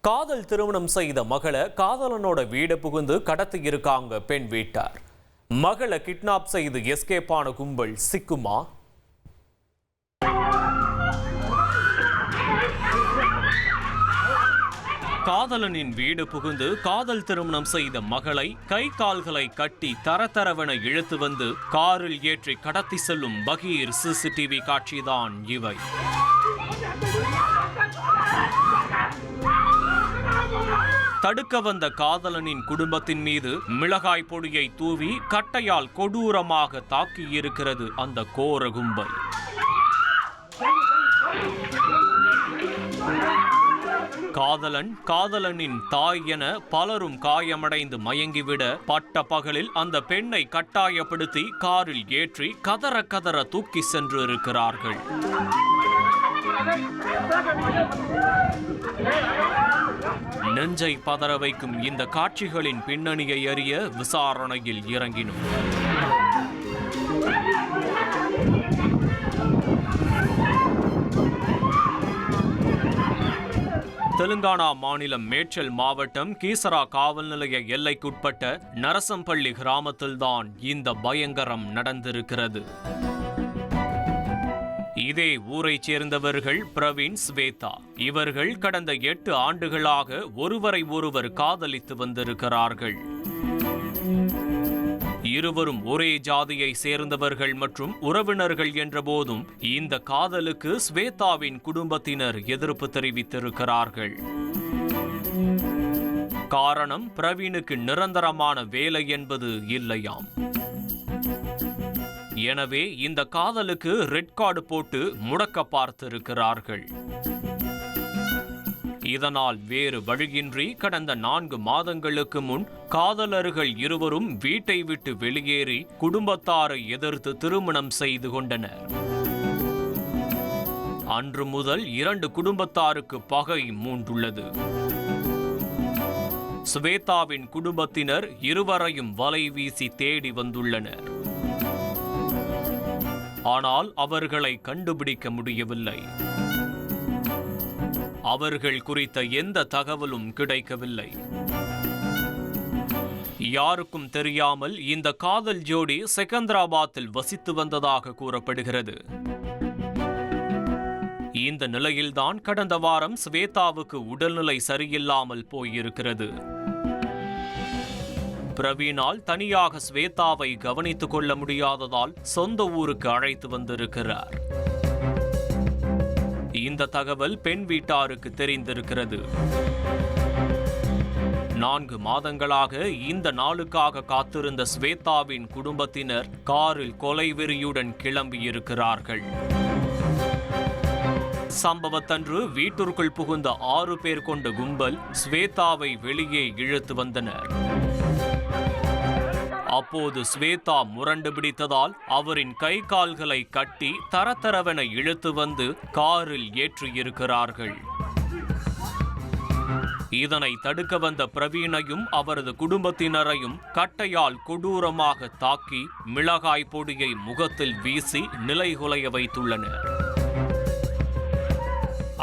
காதல் திருமணம் செய்த மகளை காதலனோட வீடு புகுந்து கடத்தி இருக்காங்க பெண் வீட்டார். மகளை கிட்னாப் செய்து எஸ்கேப் ஆன கும்பல் சிக்குமா? காதலனின் வீடு புகுந்து காதல் திருமணம் செய்த மகளை கை கால்களை கட்டி தரதரவென இழுத்து வந்து காரில் ஏற்றி கடத்தி செல்லும் பகீர் சிசிடிவி காட்சிதான் இவை. தடுக்க வந்த காதலனின் குடும்பத்தின் மீது மிளகாய் பொடியை தூவி கட்டையால் கொடூரமாக தாக்கியிருக்கிறது அந்த கோர கும்பல். காதலனின் தாய் என பலரும் காயமடைந்து மயங்கிவிட பட்ட பகலில் அந்த பெண்ணை கட்டாயப்படுத்தி காரில் ஏற்றி கதற கதற தூக்கி சென்று இருக்கிறார்கள். நெஞ்சை பதற வைக்கும் இந்த காட்சிகளின் பின்னணியை அறிய விசாரணையில் இறங்கினோம். தெலுங்கானா மாநிலம் மேட்சல் மாவட்டம் கீசரா காவல் நிலைய எல்லைக்குட்பட்ட நரசம்பள்ளி கிராமத்தில்தான் இந்த பயங்கரம் நடந்திருக்கிறது. இதே ஊரைச் சேர்ந்தவர்கள் பிரவீன், ஸ்வேதா. இவர்கள் கடந்த 8 ஆண்டுகளாக ஒருவரை ஒருவர் காதலித்து வந்திருக்கிறார்கள். இருவரும் ஒரே ஜாதியை சேர்ந்தவர்கள் மற்றும் உறவினர்கள் என்ற போதும் இந்த காதலுக்கு ஸ்வேதாவின் குடும்பத்தினர் எதிர்ப்பு தெரிவித்திருக்கிறார்கள். காரணம், பிரவீனுக்கு நிரந்தரமான வேலை என்பது இல்லையாம். எனவே இந்த காதலுக்கு ரெட் கார்டு போட்டு முடக்க பார்த்திருக்கிறார்கள். இதனால் வேறு வழியின்றி கடந்த 4 மாதங்களுக்கு முன் காதலர்கள் இருவரும் வீட்டை விட்டு வெளியேறி குடும்பத்தாரை எதிர்த்து திருமணம் செய்து கொண்டனர். அன்று முதல் 2 குடும்பத்தாருக்கு பகை மூண்டுள்ளது. ஸ்வேதாவின் குடும்பத்தினர் இருவரையும் வலை வீசி தேடி வந்துள்ளனர். ஆனால் அவர்களை கண்டுபிடிக்க முடியவில்லை. அவர்கள் குறித்த எந்த தகவலும் கிடைக்கவில்லை. யாருக்கும் தெரியாமல் இந்த காதல் ஜோடி செகந்திராபாத்தில் வசித்து வந்ததாக கூறப்படுகிறது. இந்த நிலையில்தான் கடந்த வாரம் ஸ்வேதாவுக்கு உடல்நிலை சரியில்லாமல் போயிருக்கிறது. பிரவீனால் தனியாக ஸ்வேதாவை கவனித்துக் கொள்ள முடியாததால் சொந்த ஊருக்கு அழைத்து வந்திருக்கிறார். இந்த தகவல் பெண் வீட்டாருக்கு தெரிந்திருக்கிறது. 4 மாதங்களாக இந்த நாளுக்காக காத்திருந்த ஸ்வேதாவின் குடும்பத்தினர் காரில் கொலை வெறியுடன் கிளம்பியிருக்கிறார்கள். சம்பவத்தன்று வீட்டிற்குள் புகுந்த 6 பேர் கொண்ட கும்பல் ஸ்வேதாவை வெளியே இழுத்து வந்தனர். அப்போது ஸ்வேதா முரண்டு பிடித்ததால் அவரின் கை கால்களை கட்டி தரதரவென இழுத்து வந்து காரில் ஏற்றியிருக்கிறார்கள். இதனை தடுக்க வந்த பிரவீனையும் அவரது குடும்பத்தினரையும் கட்டையால் கொடூரமாக தாக்கி மிளகாய் பொடியை முகத்தில் வீசி நிலைகுலைய வைத்துள்ளனர்.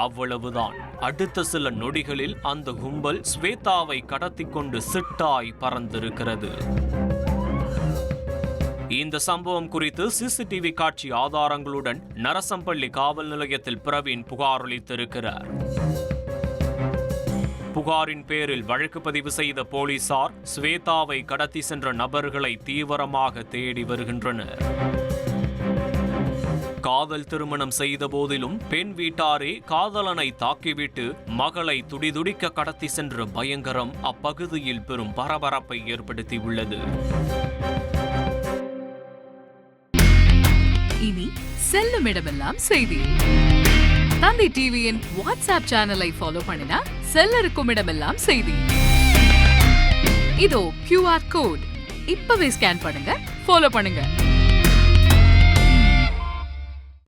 அவ்வளவுதான். அடுத்த சில நொடிகளில் அந்த கும்பல் ஸ்வேதாவை கடத்தி கொண்டு சிட்டாய் பறந்திருக்கிறது. இந்த சம்பவம் குறித்து சிசிடிவி காட்சி ஆதாரங்களுடன் நரசம்பள்ளி காவல் நிலையத்தில் பிரவீன் புகார் அளித்திருக்கிறார். புகாரின் பேரில் வழக்கு பதிவு செய்த போலீசார் ஸ்வேதாவை கடத்தி சென்ற நபர்களை தீவிரமாக தேடி வருகின்றனர். காதல் திருமணம் செய்த போதிலும் பெண் வீட்டாரே காதலனை தாக்கிவிட்டு மகளை துடிதுடிக்க கடத்தி சென்ற பயங்கரம் அப்பகுதியில் பெரும் பரபரப்பை ஏற்படுத்தியுள்ளது. இனி செல்லும் இடமெல்லாம் செய்தி. தந்தி டிவியின் வாட்ஸ்அப் சேனலை ஃபாலோ பண்ணினா செல்ல இருக்கும் இடமெல்லாம் செய்தி. இதோ QR கோட் இப்பவே ஸ்கேன் பண்ணுங்க, ஃபாலோ பண்ணுங்க.